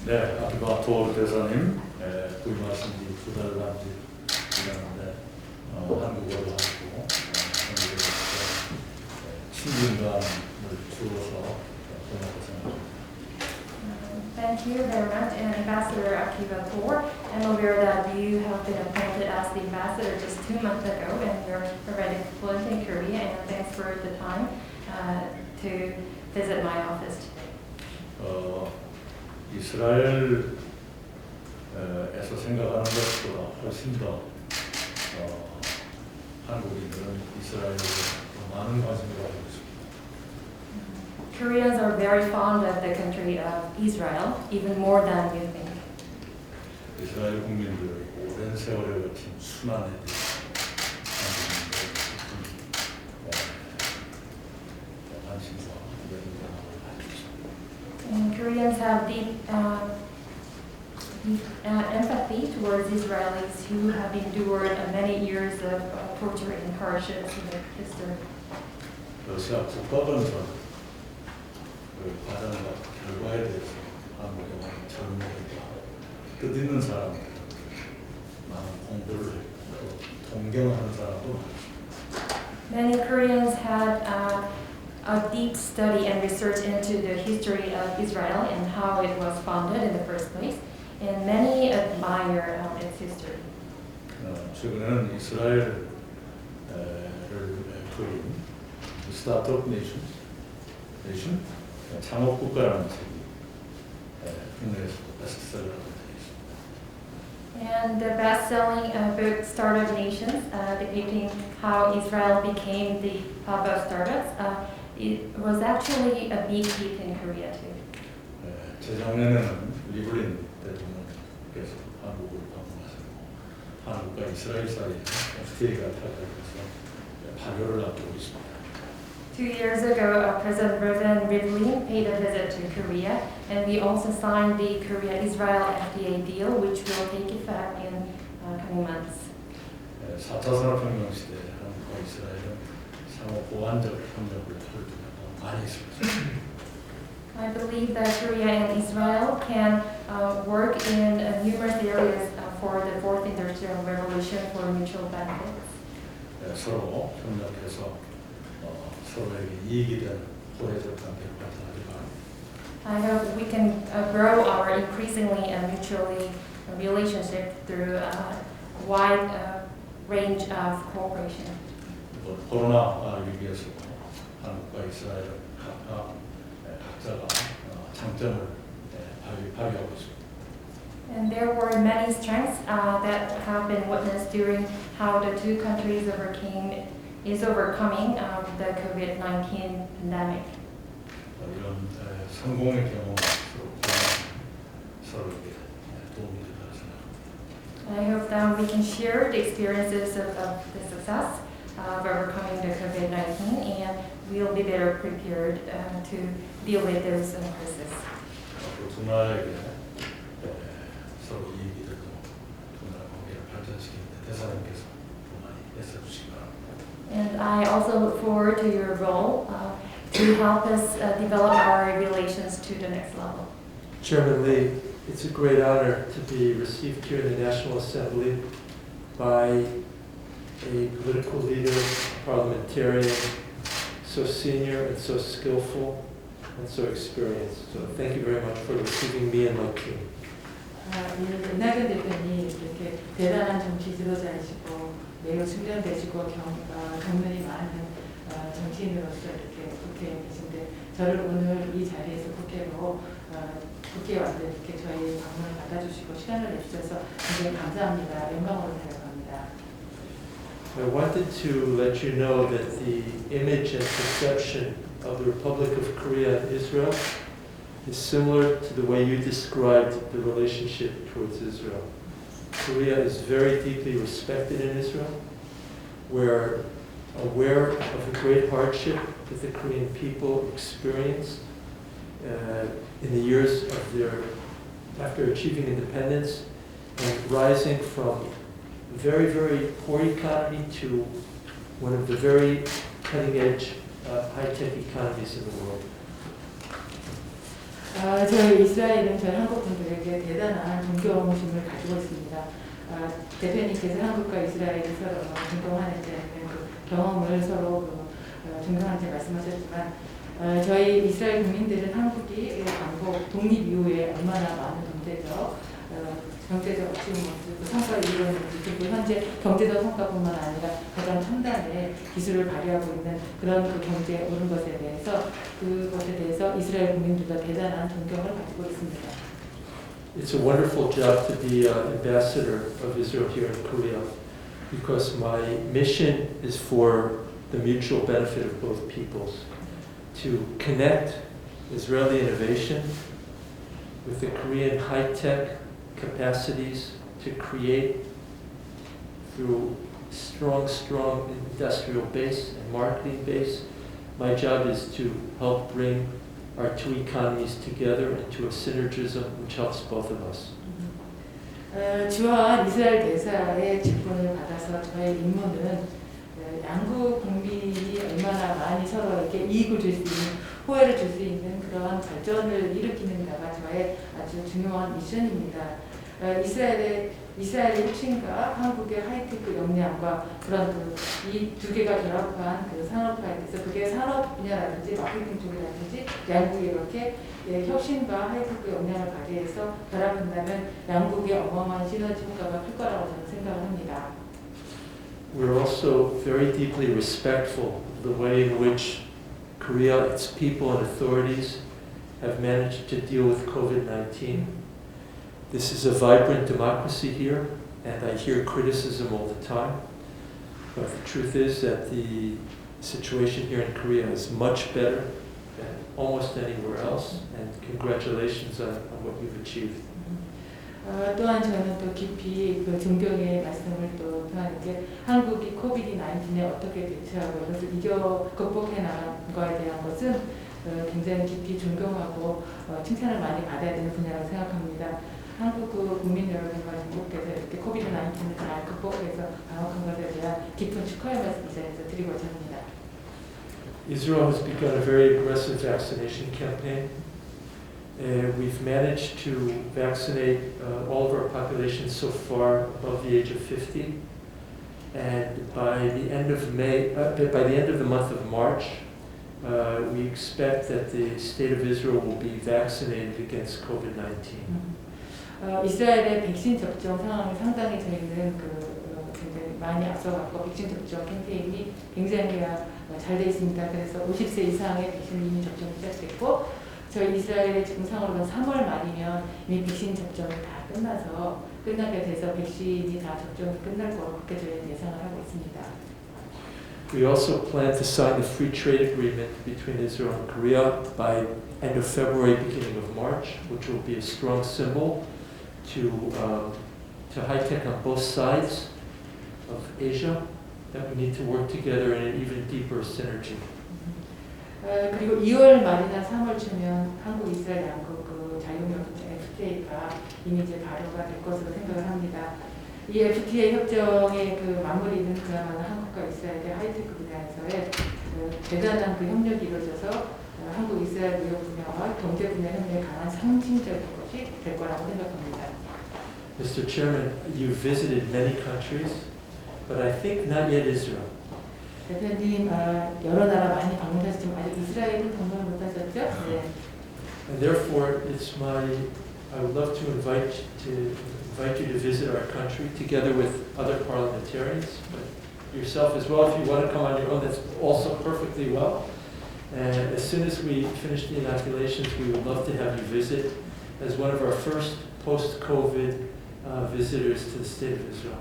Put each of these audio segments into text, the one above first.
네, 아까 더불어대사님 부임하신 지 2달 남짓 지났는데 한국어도 하고 한국에서 친근감을 주어서 고맙고 생각합니다. Thank you very much, and Ambassador Akiva Tor. I'm aware that you have been appointed as the ambassador just 2 months ago, and you're already fluent in Korea. And thanks for the time to visit my office today. 이스라엘에서 생각하는 것보다 훨씬 더 한국인들은 이스라엘에 더 많은 관심을 가지고 있습니다. Koreans are very fond of the country of Israel, even more than you think. 이스라엘 국민들의 오랜 세월에 거친 순환에 관심과 열정을 가지고 있습니다. And Koreans have deep empathy towards Israelis who have endured many years of torture and hardships in their history. 러시아 국가건설 과정과 결과에 대해서 한국에 오는 젊은이들과 뜻있는 사람들, 많은 공부를 했고 동경하는 사람도 많습니다. Many Koreans had a deep study and research into the history of Israel and how it was founded in the first place, and many admire its history. 최근에는 이스라엘을 그린 스타트업 네이션 창업 국가라는 책이 국내에서 베스트셀러가 되어 있습니다. And the best-selling book Startup Nations, depicting how Israel became the hub of startups, it was actually a big hit in Korea too. 재작년에는 리블린 대통령께서 한국을 방문하셨고 한국과 이스라엘 사이에 FTA가 타결돼서 발효를 앞두고 있습니다. 2 years ago, President Rivlin paid a visit to Korea, and we also signed the Korea-Israel FTA deal, which will take effect in coming months. 4차 산업혁명 시대에 한국과 이스라엘은 상호 보완적 협력을 펼치고 많이 있습니다. I believe that Korea and Israel can work in numerous areas for the fourth industrial revolution for mutual benefits. 서로 협력해서 서로에게 이익이 되는 호혜적 관계를 발전하기 바랍니다. I hope we can grow our increasingly and mutually relationship through a wide range of cooperation. 코로나 위기에서도 한국과 이스라엘 각자가 장점을 발휘하고 있습니다. And there were many strengths that have been witnessed during how the two countries overcoming the COVID-19 pandemic. 이런 성공의 경험을 서로에게 도움이 되리라 생각합니다. I hope that we can share the experiences of the success of overcoming the COVID-19, and we'll be better prepared to deal with those crises. 두 나라에게 서로 이익이 되고 두 나라 관계를 발전시키는 데 대사님께서 더 많이 애써주시기 바랍니다. And I also look forward to your role to help us develop our relations to the next level. Chairman Lee, it's a great honor to be received here in the National Assembly by a political leader, parliamentarian, so senior and so skillful and so experienced. So thank you very much for receiving me and my team. 이낙연 대표님 이렇게 대단한 정치 지도자이시고 매우 숙련되시고 경륜이 많은 정치인으로서 이렇게 국회에 계신데 저를 오늘 이 자리에서 국회에 와서 이렇게 저희 방문을 받아주시고 시간을 내주셔서 굉장히 감사합니다. 영광으로 생각합니다. I wanted to let you know that the image and perception of the Republic of Korea and Israel is similar to the way you described the relationship towards Israel. Korea is very deeply respected in Israel. We're aware of the great hardship that the Korean people experienced in the years of after achieving independence and rising from a very, very poor economy to one of the very cutting-edge, high-tech economies in the world. 저희 이스라엘은 저희 한국 분들에게 대단한 존경심을 가지고 있습니다. 대표님께서 한국과 이스라엘이 서로 존경하는지 아니면 그 경험을 서로 존경하는지 말씀하셨지만 저희 이스라엘 국민들은 한국이 반복 독립 이후에 얼마나 많은 경제적 어려움을 성과를 이루었는지 그리고 현재 경제적 성과뿐만 아니라 가장 첨단의 기술을 발휘하고 있는 그런 그 경제에 오른 것에 대해서 그것에 대해서 이스라엘 국민들도 대단한 존경을 가지고 있습니다. It's a wonderful job to be ambassador of Israel here in Korea because my mission is for the mutual benefit of both peoples, to connect Israeli innovation with the Korean high-tech capacities to create through strong industrial base and marketing base. My job is to help bring our two economies together into a synergism which helps both of us. 주한이스라엘대사의 직분을 받아서 저의 임무는 양국 국민이 얼마나 많이 서로 이렇게 이익을 줄 수 있는, 호혜를 줄 수 있는 그러한 발전을 일으키는가가 저의 아주 중요한 미션입니다. 이스라엘의 혁신과 한국의 하이테크 역량과 그런 이 두 개가 결합한 산업화에 대해서 그게 산업 분야라든지 마케팅 쪽이라든지 양국이 이렇게 혁신과 하이테크 역량을 발휘해서 결합한다면 양국의 어마어마한 시너지 효과가 클 거라고 저는 생각을 합니다. We're also very deeply respectful of the way in which Korea, its people and authorities have managed to deal with COVID-19. This is a vibrant democracy here, and I hear criticism all the time. But the truth is that the situation here in Korea is much better than almost anywhere else, and congratulations on what you've achieved. 또한 저는 또 깊이 존경의 말씀을 또 표하는 게 한국이 코비드-19에 어떻게 대처하고 이것을 극복해 나간 거에 대한 것은 굉장히 깊이 존경하고 칭찬을 많이 받아야 되는 분야라고 생각합니다. 한국 국민 여러분과 중국께서 이렇게 코비드-19을 잘 극복해서 방역한 것에 대한 깊은 축하의 말씀 이 자리에서 드리고자 합니다. Israel has begun a very aggressive vaccination campaign. We've managed to vaccinate all of our population so far above the age of 50, and by the end of the month of March, we expect that the state of Israel will be vaccinated against COVID-19. 이스라엘의 백신 접종 상황이 상당히 저희는 굉장히 많이 앞서갔고 백신 접종 캠페인이 굉장히 잘 되어 있습니다. 그래서 50세 이상의 백신이 이미 접종이 시작됐고 저희 이스라엘의 지금 상황으로는 3월 말이면 이미 백신 접종이 다 끝나게 돼서 백신이 다 접종이 끝날 거로 그렇게 저희는 예상을 하고 있습니다. We also plan to sign the free trade agreement between Israel and Korea by end of February, beginning of March, which will be a strong symbol to high tech on both sides of Asia that we need to work together in an even deeper synergy. 그리고 2월 말이나 3월 초면 한국 이스라엘 양국 자유무역협정 FTA가 이미 이제 발효가 될 것으로 생각을 합니다. 이 FTA 협정의 마무리는 그야말로 한국과 이스라엘의 하이테크 분야에서의 대단한 협력이 이루어져서 한국 이스라엘 무역 분야와 경제 분야 협력의 강한 상징적인 것이 될 거라고 생각합니다. Mr. Chairman, you visited many countries, but I think not yet Israel. 대표님 여러 나라 많이 방문하셨지만 아직 이스라엘은 방문 못하셨죠? 네. And therefore, I would love to invite you to visit our country together with other parliamentarians, but yourself as well. If you want to come on your own, that's also perfectly well. And as soon as we finish the inoculations, we would love to have you visit as one of our first post-COVID visitors to the state of Israel.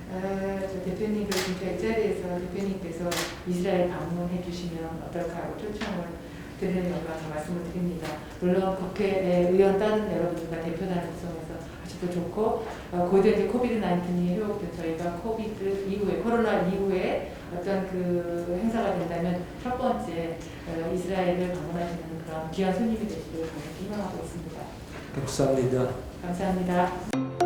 대표님도 진짜 이 자리에서 대표님께서 이스라엘 방문해 주시면 어떨까 하고 초청을 드리려고 말씀을 드립니다. 물론 국회 의원 다른 여러분들과 대표단을 구성해서 하셔도 좋고 고대 이제 코비드-19이 회복된 저희가 코로나 이후에 어떤 행사가 된다면 첫 번째 이스라엘을 방문하시는 그런 귀한 손님이 되시길 강력히 희망하고 있습니다. 감사합니다. 감사합니다.